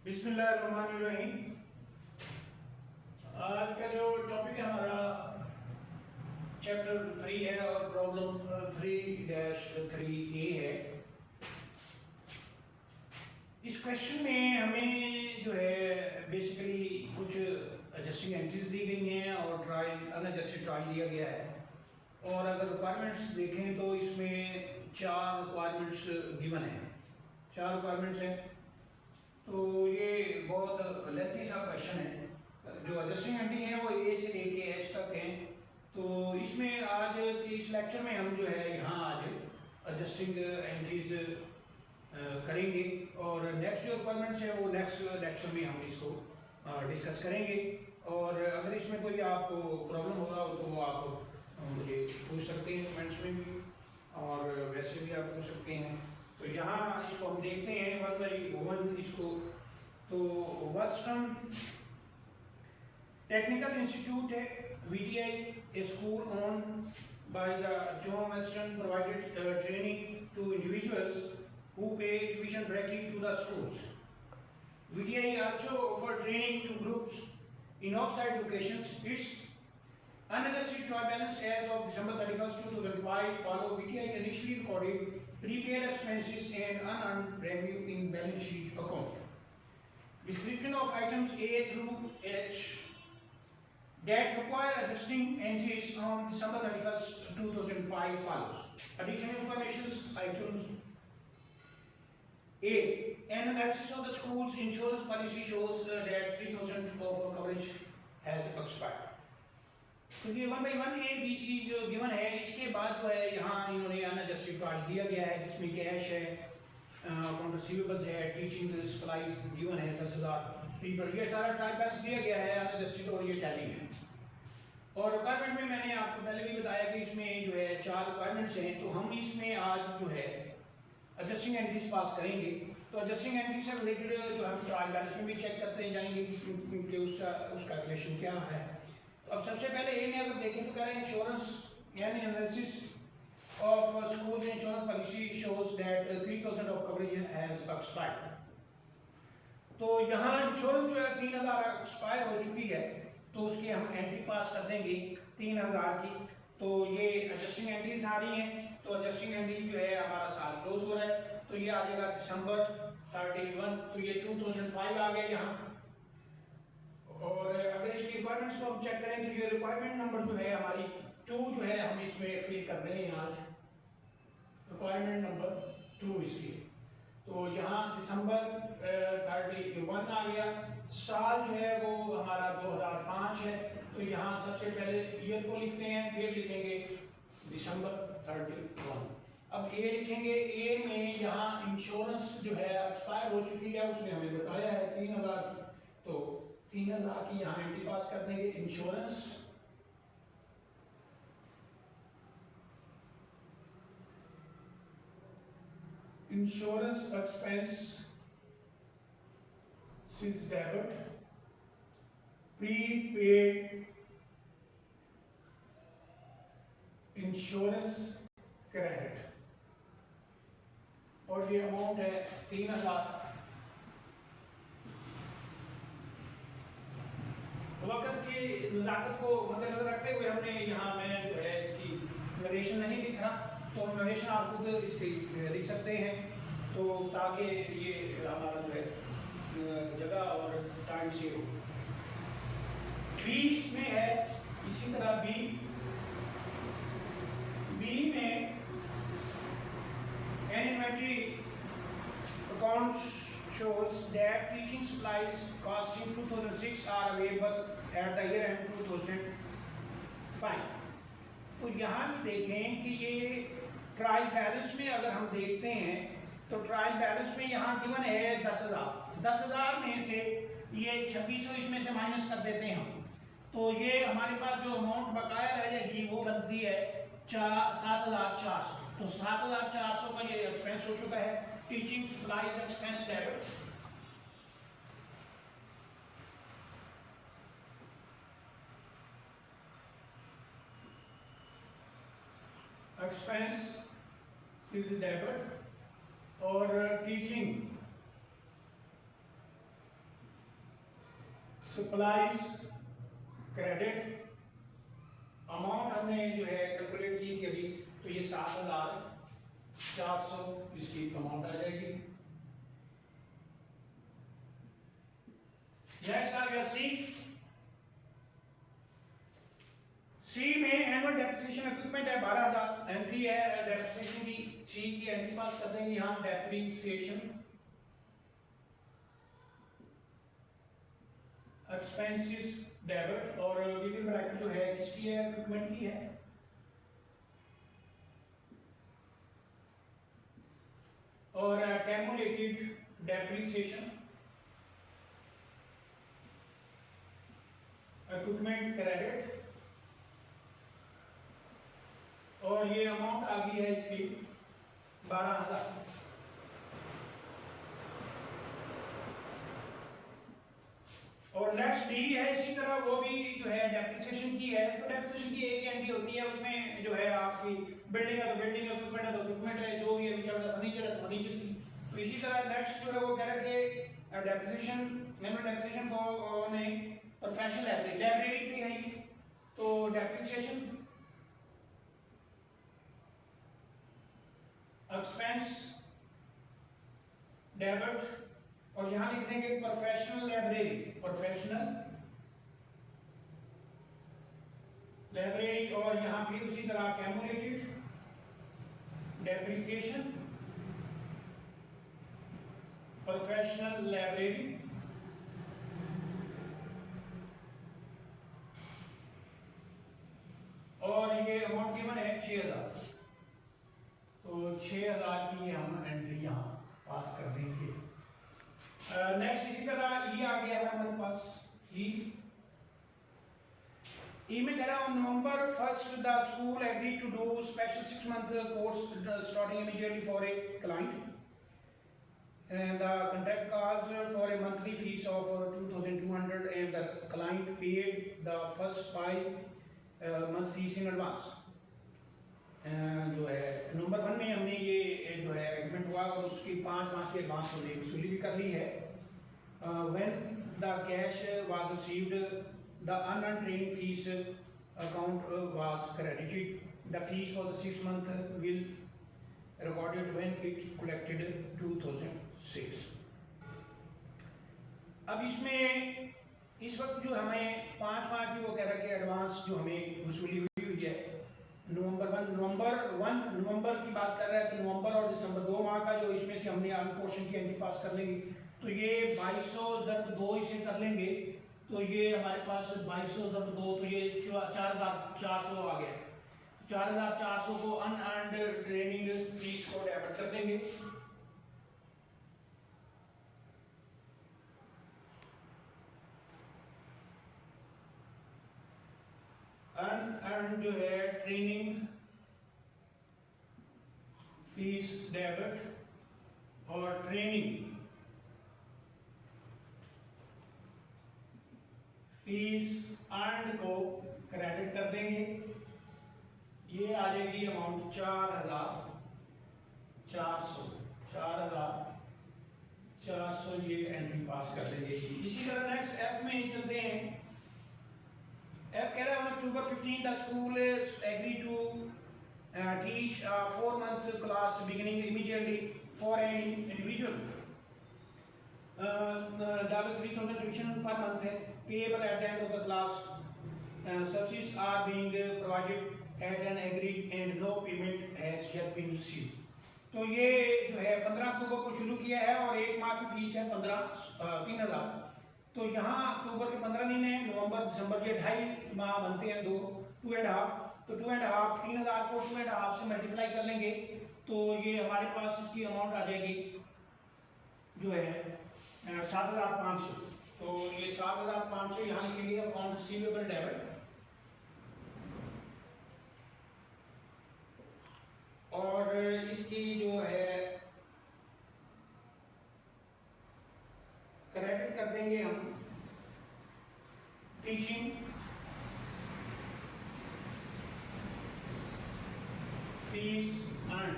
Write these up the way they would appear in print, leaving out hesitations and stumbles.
बिस्मिल्लाहिर्रहमानिर्रहीम। आज का जो टॉपिक है हमारा चैप्टर 3 है और प्रॉब्लम 3-3A है। इस क्वेश्चन में हमें जो है बेसिकली कुछ एडजस्टिंग एंट्रीज दी गई हैं और ट्रायल अनएडजस्टेड ट्रायल दिया गया है। और अगर रिक्वायरमेंट्स देखें तो इसमें 4 रिक्वायरमेंट्स गिवन हैं, 4 रिक्वायरमेंट्स हैं। तो ये बहुत लेंथी सा क्वेश्चन है। जो एडजस्टिंग एंट्री है वो ए से लेके एच तक हैं। तो इसमें आज इस लेक्चर में हम जो है यहाँ आज एडजस्टिंग एंट्रीज करेंगे और नेक्स्ट जो रिक्वायरमेंट्स है वो नेक्स्ट लेक्चर में हम इसको डिस्कस करेंगे। और अगर इसमें कोई आपको प्रॉब्लम हो रहा हो तो वो आप मुझे पूछ सकते हैं कमेंट्स में भी, और वैसे भी आप पूछ सकते हैं। तो यहाँ इसको हम देखते हैं 1/1 इसको। तो वेस्टर्न टेक्निकल इंस्टीट्यूट है VTI, a school owned by the John Western, provided training to individuals who pay tuition directly to the schools. VTI also offered training to groups in off-site locations. Its unadjusted trial balance as of December 31st, 2005 follow VTI initially recorded prepaid expenses and unearned revenue in balance sheet account. Description of items A through H that require adjusting entries on December 31st, 2005 follows. Additional information items A. An analysis of the school's insurance policy shows that 3,000 of coverage has expired. तो ये 1/1 A B C जो given है, इसके बाद जो है यहाँ इन्होंने अनएडजस्टेड ट्रायल दिया गया है जिसमें कैश है, अकाउंट रिसीवेबल्स है, टीचिंग सप्लाईज गिवन है 10,000 पीपल, ये सारा ट्रायल बैलेंस दिया गया है अनएडजस्टेड और ये टैली है। और रिक्वायरमेंट में मैंने आपको पहले भी बताया कि इसमें जो है 4 रिक्वायरमेंट्स हैं। तो हम इसमें आज जो है एडजस्टिंग एंट्रीज पास करेंगे। तो एडजस्टिंग एंट्री से रिलेटेड जो हम ट्रायल बैलेंस में भी चेक करते जाएंगे कि उसका रिलेशन क्या है। अब सबसे पहले ए में अगर देखें तो कह रहे हैं इंश्योरेंस यानी analysis of school insurance policy shows that 3,000 of coverage has expired. तो यहाँ इंश्योरेंस जो है 3,000 एक्सपायर हो चुकी है, तो उसकी हम एंट्री पास कर देंगे 3,000 की। तो ये एडजस्टिंग एंट्रीज आ रही हैं। तो एडजस्टिंग एंट्री जो है हमारा साल क्लोज हो रहा है, तो ये आ जाएगा December 31, तो ये 2005 आ गया यहाँ। और अगर इसकी रिक्वायरमेंट्स को हम चेक करें तो ये रिक्वायरमेंट नंबर जो है हमारी 2 जो है हम इसमें फिल कर रहे हैं आज, रिक्वायरमेंट नंबर 2 इसकी। तो यहाँ December 31 आ गया, साल जो है वो हमारा 2005 है। तो यहाँ सबसे पहले ईयर को लिखते हैं, डेट लिखेंगे December 31। अब ए लिखेंगे, ए में यहाँ इंश्योरेंस जो है एक्सपायर हो चुकी है, उसने हमें बताया है 3,000 की, तो 3,000 की यहाँ एंट्री पास कर देंगे। Insurance insurance expense since debit prepaid insurance credit, और ये अमाउंट है 3,000। वक्त की नज़ाकत को मद्देनजर रखते हुए हमने यहाँ में जो है इसकी नरेशन नहीं लिखा, तो नरेशन आप खुद इसकी लिख सकते हैं, तो ताकि ये हमारा जो है जगह और टाइम सेव हो। बी इसमें है इसी तरह बी में an inventory account shows that teaching supplies costing 2006 are available at the year end 2005। तो यहाँ भी देखें कि ये ट्रायल बैलेंस में अगर हम देखते हैं तो ट्रायल बैलेंस में यहाँ गिवन है 10,000 में से ये 2,600 इसमें से माइनस कर देते हैं हम, तो ये हमारे पास जो अमाउंट बकाया रह जाएगी वो बनती है 7,400। तो 7,400 का ये एक्सपेंस हो चुका है। Teaching supplies expense debit, expense since debit और टीचिंग सप्लाईज क्रेडिट अमाउंट हमने जो है कैलकुलेट की थी अभी, तो ये 7,400 इसकी अमाउंट आ जाएगी। नेक्स्ट आ गया सी। सी में एनुअल डेप्रिसिएशन इक्विपमेंट है 12,000, एंट्री है डेप्रिसिएशन की, सी की एंट्री पास कर देंगे यहाँ डेप्रिसिएशन एक्सपेंसेस डेबिट, और विदिन ब्रैकेट जो है किसकी है, इक्विपमेंट की है। और कैलकुलेटेड डेप्रिसिएशन इक्विपमेंट क्रेडिट, और ये अमाउंट आ गई है इसकी 12,000। और नेक्स्ट डी है इसी तरह, वो भी जो है डेप्रिसिएशन की है। तो डेप्रिसिएशन की एक एंट्री होती है, उसमें जो है आपकी बिल्डिंग है तो बिल्डिंग, इक्विपमेंट है तो इक्विपमेंट है, जो भी अभी चल रहा है फर्नीचर है तो फर्नीचर की। तो इसी तरह नेक्स्ट जो है वो कह रखे डेप्रिसिएशन एनुअल डेप्रिसिएशन फॉर ने प्रोफेशनल लाइब्रेरी पे है ये। तो डेप्रिसिएशन एक्सपेंस डेबिट, और यहां लिख देंगे प्रोफेशनल लाइब्रेरी, प्रोफेशनल लाइब्रेरी, और यहां फिर उसी तरह कैलकुलेटेड डेप्रिसिएशन प्रोफेशनल लाइब्रेरी, और ये अमाउंट गिवन है 6,000। तो 6,000 की हम एंट्री यहाँ पास कर देंगे। नेक्स्ट इसी तरह ई आ गया है हमारे पास। ई में कह रहा हूँ November 1st the school agree to do special 6-month course starting immediately for a client, and the contract calls for a monthly fees of 2,200 and the client paid the first 5 month fees in advance। जो है number 1 में हमने ये जो है agreement हुआ और उसकी 5 माह की एडवांस हमने वसूली भी कर ली है। When the cash was received the unearned training fees account was credited, the fees for the 6 month will recorded when it collected 2006। अब इसमें इस वक्त जो हमें 5 माह की वो कह रहा है कि एडवांस जो हमें वसूली हुई है नवंबर की बात कर रहा है, तो नवंबर और दिसंबर 2 माह का जो इसमें से हमने अर्न पोर्शन की एंट्री पास कर लेंगे। तो ये 2200 ज़रब 2 इसे कर लेंगे, तो ये हमारे पास 2200 ज़रब 2, तो ये 4,400 आ गया। 4,400 को अनअर्न्ड ट्रेनिंग फीस को डेबिट कर देंगे। अनअर्न्ड जो है ट्रेनिंग फीस डेबिट, और ट्रेनिंग फीस अर्न्ड को क्रेडिट कर देंगे। ये आ जाएगी अमाउंट 4,400 ये एंट्री पास कर देंगे। इसी तरह नेक्स्ट एफ में चलते हैं। एफ कह रहा है October 15 the school agree to teach 4 months class beginning immediately for an individual, $3,000 tuition per month है, payable at the end of the class, services are being provided at an agreed and no payment has yet been received। तो ये जो है 15 अक्टूबर को शुरू किया है और 1 माह की फीस है 3,000। तो यहाँ अक्टूबर के 15 दिन है, नवंबर दिसंबर के 2.5 माह बनते हैं, 2.5, तो 2.5 3,000 को 2.5 से मल्टीप्लाई कर लेंगे, तो ये हमारे पास इसकी अमाउंट आ जाएगी जो है 7,500। तो ये 7,500 यहाँ लिखेंगे अकाउंट रिसीवेबल डेबिट, और इसकी जो है क्रेडिट कर देंगे हम टीचिंग फीस अर्न,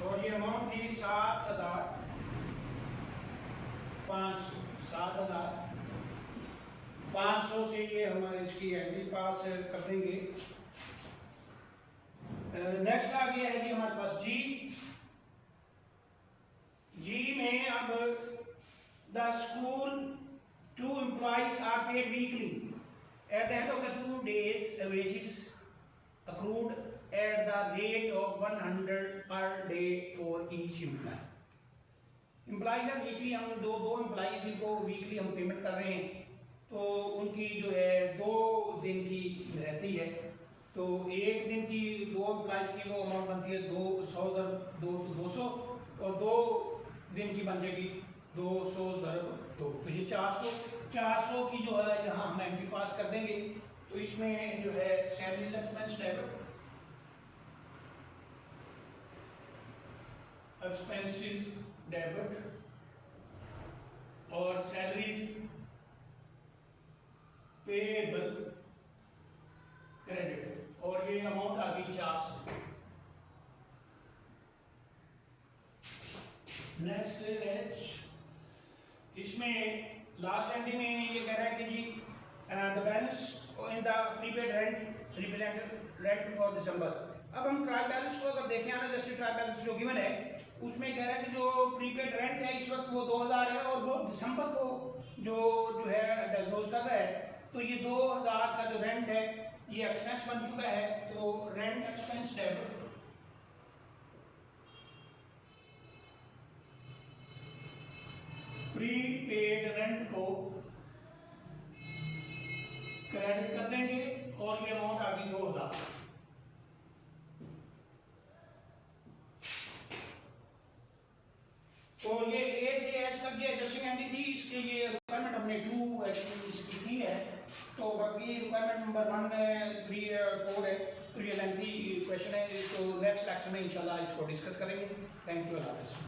और ये अमाउंट थी 7,000 500 से ये हमारे इसकी एंट्री पास कर देंगे। नेक्स्ट आ गया है जी हमारे पास जी में अब the school 2 employees are paid weekly at the end of the 2 days wages accrued at the rate of 100 per day for each employee। Employees है वीकली, हम जो 2 एम्प्लॉई जिनको वीकली हम पेमेंट कर रहे हैं तो उनकी जो है 2 दिन की रहती है। तो एक दिन की 2 एम्प्लॉइज की वो अमाउंट बनती है 200 × 2 तो 200, और 2 दिन की बन जाएगी 200 × 2 तो ये 400 की जो है यहाँ हम एंट्री पास कर देंगे। तो इसमें जो है सैलरीज एक्सपेंस डेबिट और सैलरीज पेएबल क्रेडिट, और ये अमाउंट आ गई 400। नेक्स्ट है इसमें लास्ट एंट्री में ये कह रहा है कि जी the balance in the prepaid rent represent rent for December. अब हम ट्रायल बैलेंस को अगर देखें ना, जैसे ट्रायल बैलेंस जो गिवन है उसमें कह रहा है कि जो प्रीपेड रेंट है इस वक्त वो 2000 है, और वो दिसंबर को जो है डायग्नोज कर रहा है, तो ये 2000 का जो रेंट है ये एक्सपेंस बन चुका है। तो rent expense debit prepaid rent को क्रेडिट कर देंगे और ये अमाउंट आ गई 2000। तो ये ए से एच तक ये एडजस्टिंग एंट्री थी, इसके ये रिक्वायरमेंट हमने 2 इसकी की है। तो बाकी रिक्वायरमेंट नंबर 1, 3 और 4 है, तो ये लेंथी क्वेश्चन है। तो नेक्स्ट लेक्चर में इंशाल्लाह इसको डिस्कस करेंगे। Thank you.